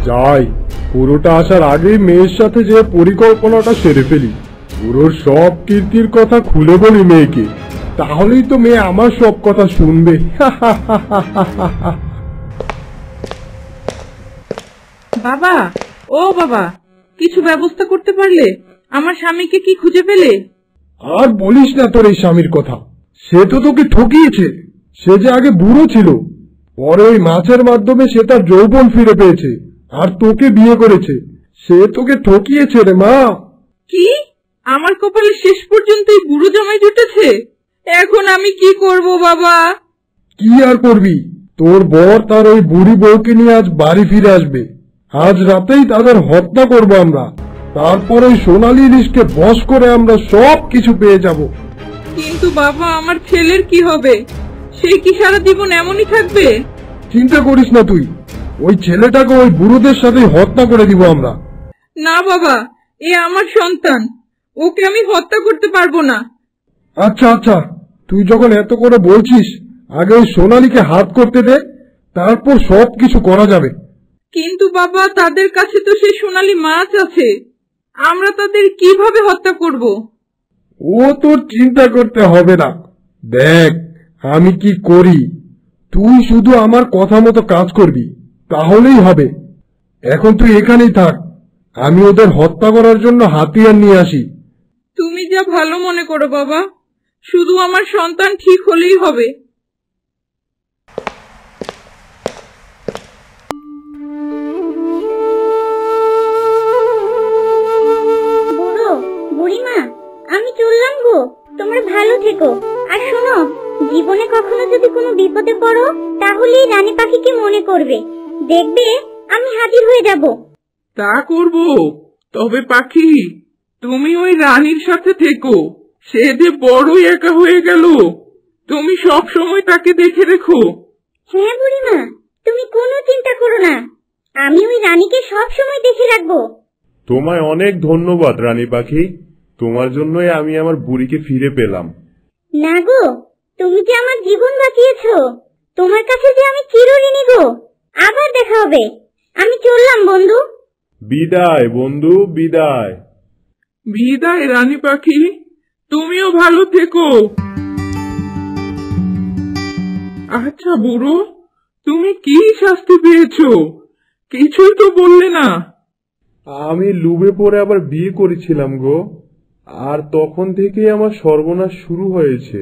যাই, পুরোটা আসার আগেই মেয়ের সাথে যে পরিকল্পনাটা সেরে ফেলি। পুরোর সব কীর্তির কথা খুলে বলি মেয়েকে, তাহলেই তো মেয়ে আমার সব কথা শুনবে। বাবা, ও বাবা, কিছু ব্যবস্থা করতে পারলে? আমার স্বামীকে কি খুঁজে পেলে? আর বলিস না তোর এই স্বামীর কথা। সে তো তোকে ঠকিয়েছে। সে যে আগে বুড়ো ছিল, পরে ওই মাছের মাধ্যমে সে তার যৌবন ফিরে পেয়েছে আর তোকে বিয়ে করেছে। সে তোকে ঠকিয়েছে রে মা। কি? আমার কপালে শেষ পর্যন্ত এই বুড়ো জামাই জুটেছে? এখন আমি কি করব বাবা? কি আর করবি, তোর বর তার ওই বুড়ি বউকে নিয়ে আজ বাড়ি ফিরে আসবে। আজ রাতেই তাদের হত্যা করবো আমরা। তারপর ওই সোনালী ইলিশকে বশ করে আমরা সব কিছু পেয়ে যাব। কিন্তু বাবা, আমার ছেলের কি হবে? সে কি সারা জীবন এমনই থাকবে? চিন্তা করিস না তুই, ওই ছেলেটাকে ওই বুড়োদের সাথে হত্যা করে দিব আমরা। না বাবা, এ আমার সন্তান, ওকে আমি হত্যা করতে পারবো না। আচ্ছা আচ্ছা, তুই যখন এত করে বলছিস, আগে ওই সোনালীকে হাত করতে দে, তারপর সব কিছু করা যাবে। কিন্তু বাবা, তাদের কাছে তো সেই সোনালী মাছ আছে, আমরা তাদের কিভাবে হত্যা করব? ও তোর চিন্তা করতে হবে না, দেখ আমি কি করি। তুই শুধু আমার কথা মতো কাজ করবি, তাহলেই হবে। এখন তুই এখানেই থাক, আমি ওদের হত্যা করার জন্য হাতিয়ার নিয়ে আসি। তুমি যা ভালো মনে করো বাবা, শুধু আমার সন্তান ঠিক হলেই হবে। বুড়ো বুড়িমা, আমি চললাম গো, তোমরা ভালো থেকো। আর শোনো, জীবনে কখনো যদি কোনো বিপদে পড়ো, তাহলে রানী পাখিকে মনে করবে, দেখবে আমি হাজির হয়ে যাব। তা করব, তবে পাখি তুমি ওই রানীর সাথে থেকো। সে যে বড়ই একা হয়ে গেল, তুমি সব সময় তাকে দেখে রেখো। হ্যাঁ বুড়িমা, তুমি কোনো চিন্তা করো না, আমি ওই রানীকে সব সময় দেখে রাখবো। তোমায় অনেক ধন্যবাদ রানী পাখি, তোমার জন্যই আমি আমার বুড়িকে ফিরে পেলাম। না গো, তুমি যে আমার জীবন বাঁচিয়েছো, তোমার কাছে যে আমি চিরঋণী গো। আবার দেখা হবে, আমি চললাম বন্ধু। বিদায় বন্ধু, বিদায়। বিদায় রানী পাখি, তুমিও ভালো থেকো। আচ্ছা বুড়ো, তুমি কি শাস্তি পেয়েছো? কিছুই তো বললে না। আমি লুবে পড়ে আবার বিয়ে করেছিলাম গো, আর তখন থেকেই আমার সর্বনাশ শুরু হয়েছে।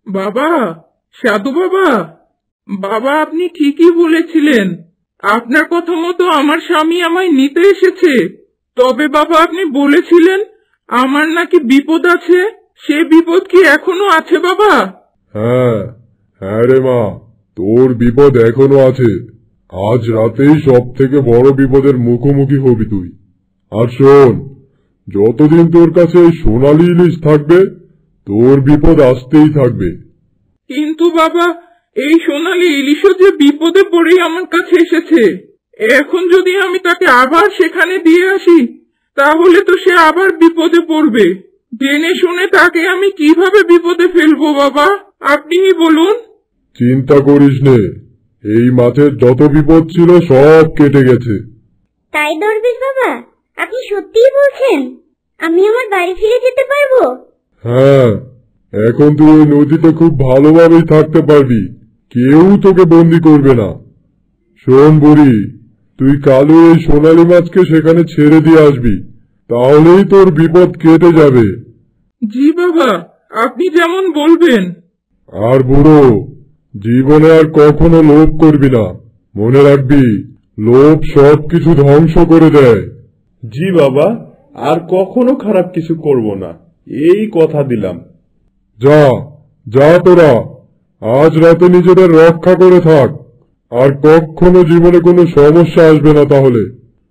বাবা, সাধু বাবা, বাবা আপনি ঠিকই বলেছিলেন। আপনার কথা মতো আমার স্বামী আমায় নিতে এসেছে। তবে বাবা, আপনি বলেছিলেন আমার নাকি বিপদ আছে, সে বিপদ কি এখনো আছে বাবা? হ্যাঁ হ্যাঁ রে মা, তোর বিপদ এখনো আছে। আজ রাতেই সব থেকে বড় বিপদের মুখোমুখি হবি তুই। আর শোন, যতদিন তোর কাছে এই সোনালী ইলিশ থাকবে, তোর বিপদ আসতেই থাকবে। কিন্তু বাবা, এই সোনালী ইলিশও যে বিপদে পড়েই আমার কাছে এসেছে। এখন যদি আমি তাকে আবার সেখানে দিয়ে আসি, তাহলে তো সে আবার বিপদে পড়বে। জেনে শুনে তাকে আমি কিভাবে বিপদে ফেলবো বাবা, আপনিই বলুন। চিন্তা করিস নে, এই মাছের যত বিপদ ছিল সব কেটে গেছে। তাই দরবেশ বাবা, আপনি সত্যিই বলছেন আমি আমার বাড়ি ফিরে যেতে পারবো? হ্যাঁ, এখন তুই ওই নদীতে খুব ভালোভাবেই থাকতে পারবি, কেউ তোকে বন্দি করবে না। শোন বুড়ি, তুই কালো এই সোনালী মাছকে সেখানে ছেড়ে দিয়ে আসবি, তাহলেই তোর বিপদ কেটে যাবে। জি বাবা, আপনি যেমন বলবেন। আর বুড়ো, জীবনে আর কখনো লোভ করবি না, মনে রাখবি লোভ সবকিছু ধ্বংস করে দেয়। জি বাবা, আর কখনো খারাপ কিছু করব না, এই কথা দিলাম। যা যা তোরা, আজ রাতে নিজেদের রক্ষা করে থাক, আর কখনো জীবনে কোনো সমস্যা আসবে না। তাহলে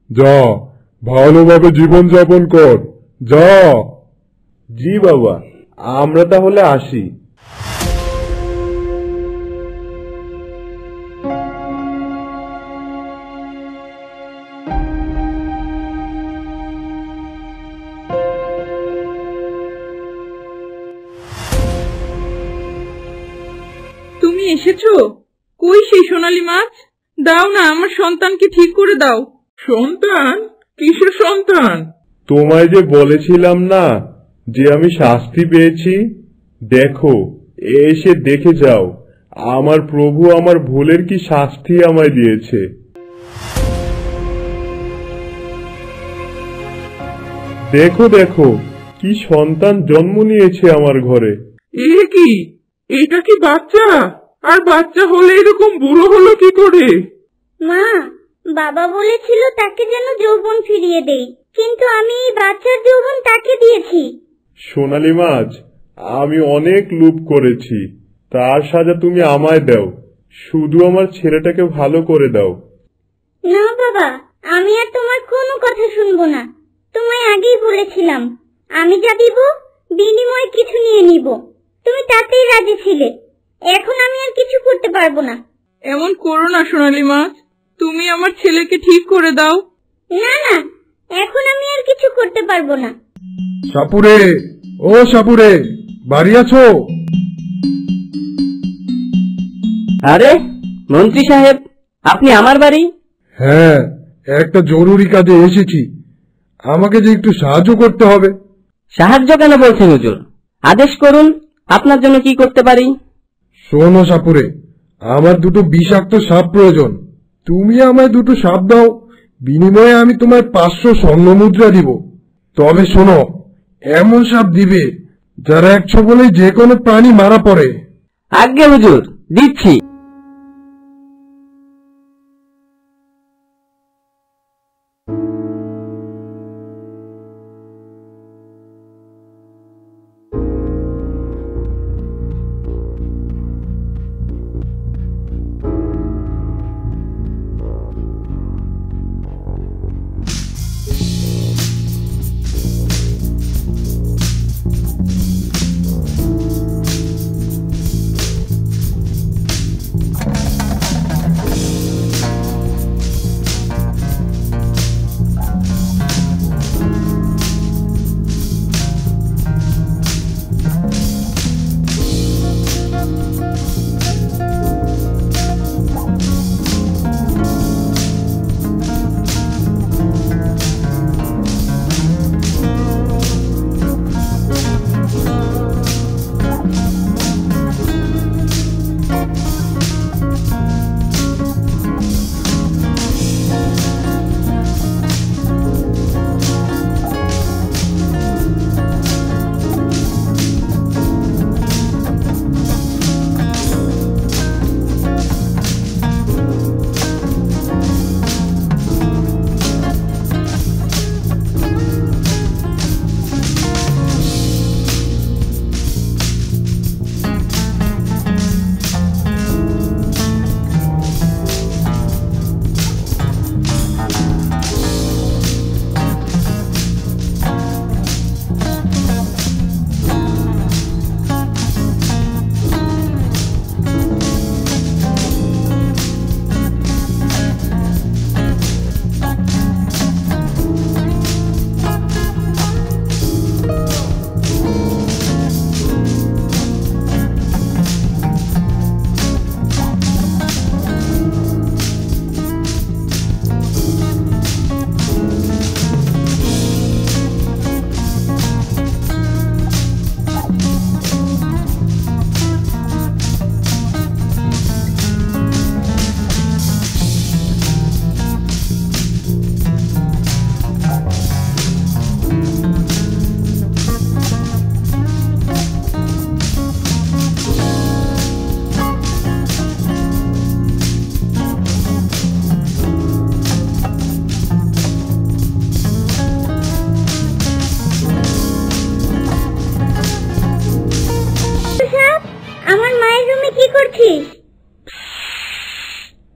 যা, ভালোভাবে জীবন যাপন কর, যা। জি বাবা, আমরা তাহলে আসি। এসেছো? কই সেই সোনালী মাছ? দাও না, আমার সন্তানকে ঠিক করে দাও। সন্তান? কিসের সন্তান? তোমায় যে বলেছিলাম না যে আমি শাস্তি পেয়েছি, দেখো এসে দেখে যাও আমার প্রভু আমার ভুলের কি শাস্তি আমায় দিয়েছে। দেখো দেখো কি সন্তান জন্ম নিয়েছে আমার ঘরে। এ কি? এটা কি বাচ্চা? আর বাচ্চা হলে এরকম বুড়ো হলো কি করে? মা, বাবা বলেছিল তাকে যেন যৌবন ফিরিয়ে দেই, কিন্তু আমি এই বাচ্চার যৌবন তাকে দিয়েছি। সোনালী মাছ, আমি অনেক লোভ করেছি, তার সাজা তুমি আমায় দাও। শুধু আমার ছেলেটাকে ভালো করে দাও। না বাবা, আমি আর তোমার কোনো কথা শুনবো না। তোমায় আগেই বলেছিলাম আমি যা দিব বিনিময়ে কিছু নিয়ে নিব, তুমি তাতেই রাজি ছিলে। এখন আমি আর কিছু করতে পারবো না। এমন করো না সোনালী মাছ, তুমি আমার ছেলেকে ঠিক করে দাও। না না, এখন আমি আর কিছু করতে পারবো না। সাপুরে, ও সাপুরে, বাড়ি আছো? আরে মন্ত্রী সাহেব, আপনি আমার বাড়ি? হ্যাঁ, একটা জরুরি কাজে এসেছি, আমাকে যে একটু সাহায্য করতে হবে। সাহায্য কেন বলছেন হুজুর? আদেশ করুন, আপনার জন্য কি করতে পারি? শোনো সাপুরে, আমার দুটো বিষাক্ত সাপ প্রয়োজন। তুমি আমায় দুটো সাপ দাও, বিনিময়ে আমি তোমায় 500 স্বর্ণ মুদ্রা দিব। তবে শোনো, এমন সাপ দিবে যারা এক ছোবলে যে কোনো প্রাণী মারা পড়ে। আজ্ঞে হুজুর, দিচ্ছি।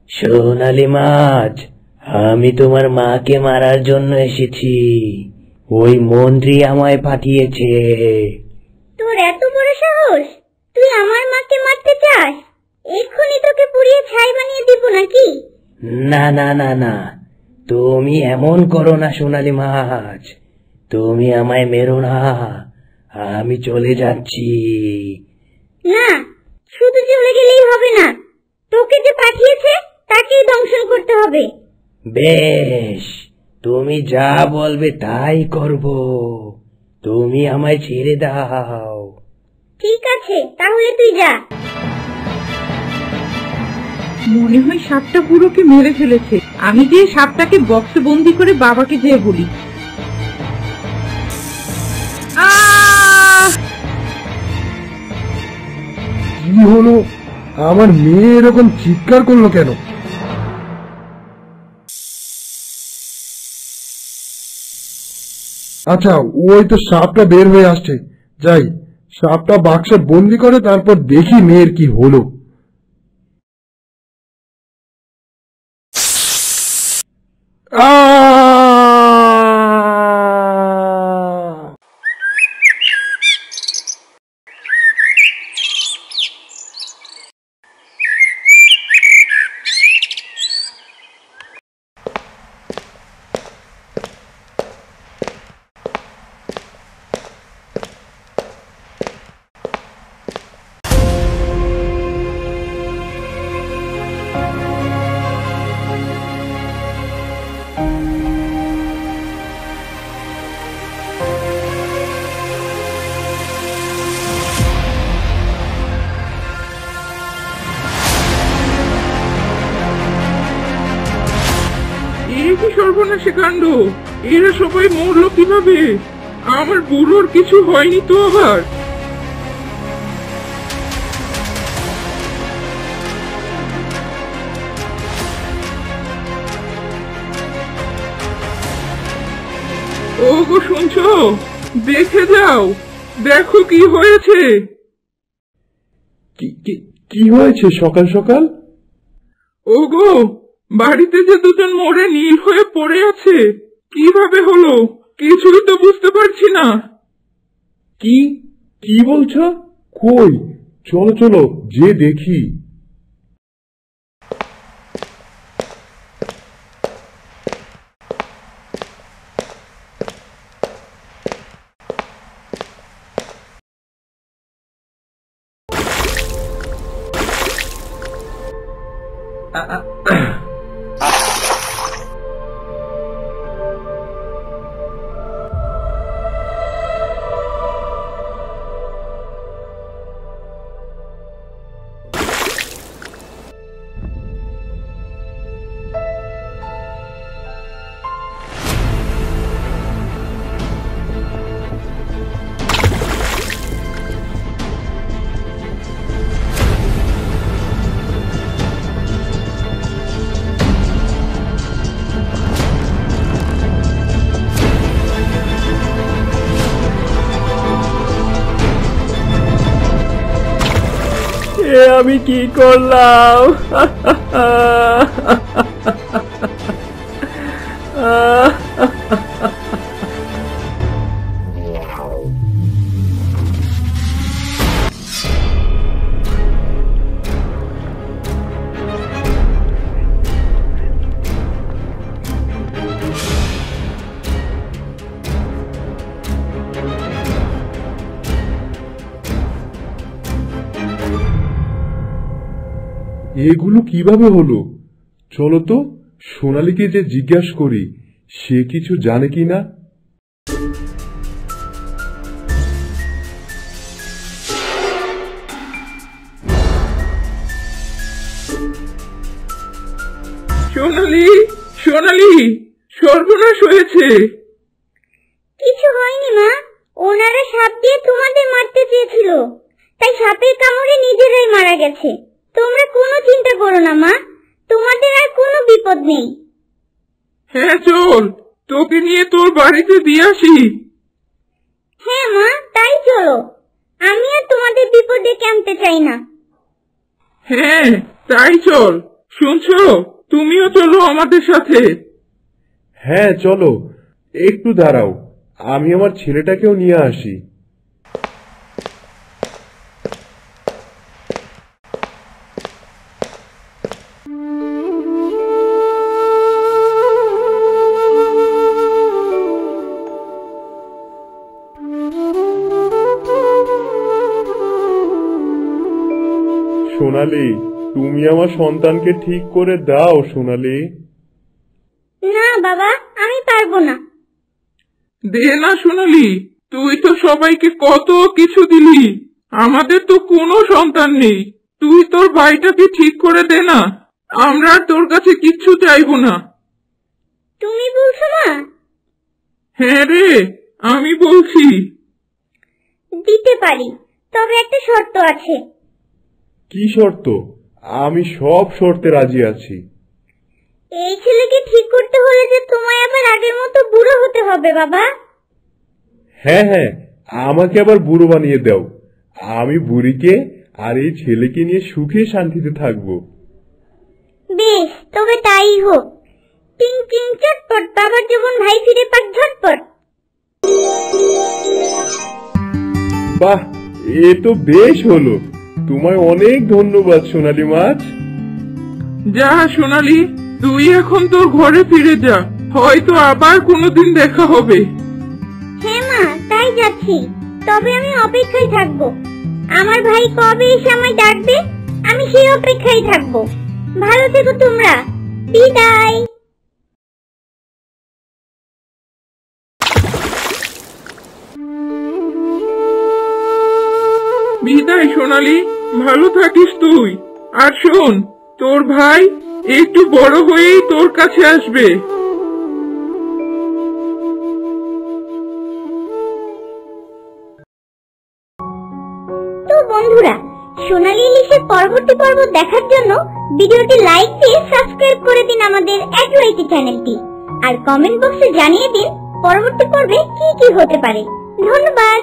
সোনালী মাছ, আমি তোমার মাকে মারার জন্য এসেছি। ওই মন্ত্রী আমায় পাঠিয়েছে। তোর এত বড় সাহস, তুই আমার মাকে মারতে চাস? এক্ষুনি তোকে পুড়িয়ে ছাই বানিয়ে দিব নাকি? না না না না, তুমি এমন করো না সোনালী মাছ, তুমি আমায় মেরো না, আমি চলে যাচ্ছি। না, শুধু চলে গেলেই হবে না, তোকে যে পাঠিয়েছে তাকেই দংশন করতে হবে। বেশ, তুমি যা বলবে তাই করব। তুমি আমায় ছেড়ে দাও। ঠিক আছে, তাহলে তুই যা। মনে হয় সাপটা বুড়োকে মেরে ফেলেছে। আমি যে সাপটাকে বক্সে বন্দি করে বাবাকে যেয়ে বলি। কি হলো? আমার মেয়ে এরকম চিৎকার করলো কেন? আচ্ছা, ওই তো সাপটা বের হয়ে আসছে। যাই, সাপটা বাক্সে বন্দি করে তারপর দেখি মেয়ের কি হলো। কি সর্বনাশী কাণ্ড! এরা সবাই মরলো কিভাবে? আমার বুড়োর কিছু হয়নি তো আবার? ওগো, শুনছো? দেখে যাও, দেখো কি হয়েছে। কি হয়েছে সকাল সকাল? ওগো, বাড়িতে যে দুজন মরে নীল হয়ে পড়ে আছে, কিভাবে হলো কিছুই তো বুঝতে পারছি না। কি বলছো? কই, চলো চলো যে দেখি। আমি কি করলাম? এগুলো কিভাবে হলো? চলো তো সোনালীকে যে জিজ্ঞাসা করি, সে কিছু জানে কিনা। সোনালী, সোনালী, সর্বনাশ হয়েছে। কিছু হয়নি মা, ওনারা সাপ দিয়ে তোমাদের মারতে চেয়েছিল, তাই সাপের কামড়ে নিজেরাই মারা গেছে। তোমরা কোনো চিন্তা করো না মা, তোমাদের আর কোনো বিপদ নেই। হ্যাঁ চল, তোকে নিয়ে তোর বাড়িতে দিয়ে আসি। হ্যাঁ মা, তাই চলো। আমি আর তোমাদের বিপদ ডেকে আনতে চাই না। হ্যাঁ তাই চল। শুনছো, তুমিও চলো আমাদের সাথে। হ্যাঁ চলো, একটু দাঁড়াও, আমি আমার ছেলেটাকেও নিয়ে আসি। সোনালী, তুমি আমার সন্তানকে ঠিক করে দাও সোনালি। না বাবা, আমি পারবো না। দে না সোনালি, তুই তো সবাইকে কত কিছু দিলি, আমাদের তো কোনো সন্তান নেই। তুই তোর ভাইটাকে ঠিক করে দে না, আমরা আর তোর কাছে কিচ্ছু চাইবো না। তুমি বলছো না? হ্যাঁ রে, আমি বলছি। দিতে পারি, তবে একটা শর্ত আছে। কি শর্ত? আমি সব শর্তে রাজি আছি। এই ছেলেকে ঠিক করতে হলে যে তোমায় আবার আগের মতো বুড়ো হতে হবে বাবা। হ্যাঁ হ্যাঁ, আমাকে আবার বুড়ো বানিয়ে দাও। আমি বুড়িকে আর এই ছেলেকে নিয়ে সুখে শান্তিতে থাকবো। বেশ, তবে তাই হোক। টিং টিং চটপট, বাবার যেমন ভাই ফিরে পাক ঝটপট। বাহ, এ তো বেশ হলো। তোমায় অনেক ধন্যবাদ সোনালি মাছ। যা সোনালি, তুই এখন তোর ঘরে ফিরে যা, হয়তো আবার কোনোদিন দেখা হবে। হ্যাঁ মা, তাই যাচ্ছি। তবে আমি অপেক্ষায় থাকবো। আমার ভাই কবে এসে আমায় ডাকবে, আমি সেই অপেক্ষায় থাকবো। ভালো থেকো তোমরা। বিদায়। বিদায় সোনালি, ভালো থাকিস তুই। আর শোন, তোর ভাই একটু বড় হয়েই তোর কাছে আসবে। তো বন্ধুরা, সোনালী ইলিশের পরবর্তী পর্ব দেখার জন্য ভিডিওটি লাইক দিয়ে সাবস্ক্রাইব করে দিন আমাদের অ্যাডওয়াইটি চ্যানেলটি, আর কমেন্ট বক্সে জানিয়ে দিন পরবর্তী পর্বে কি কি হতে পারে। ধন্যবাদ।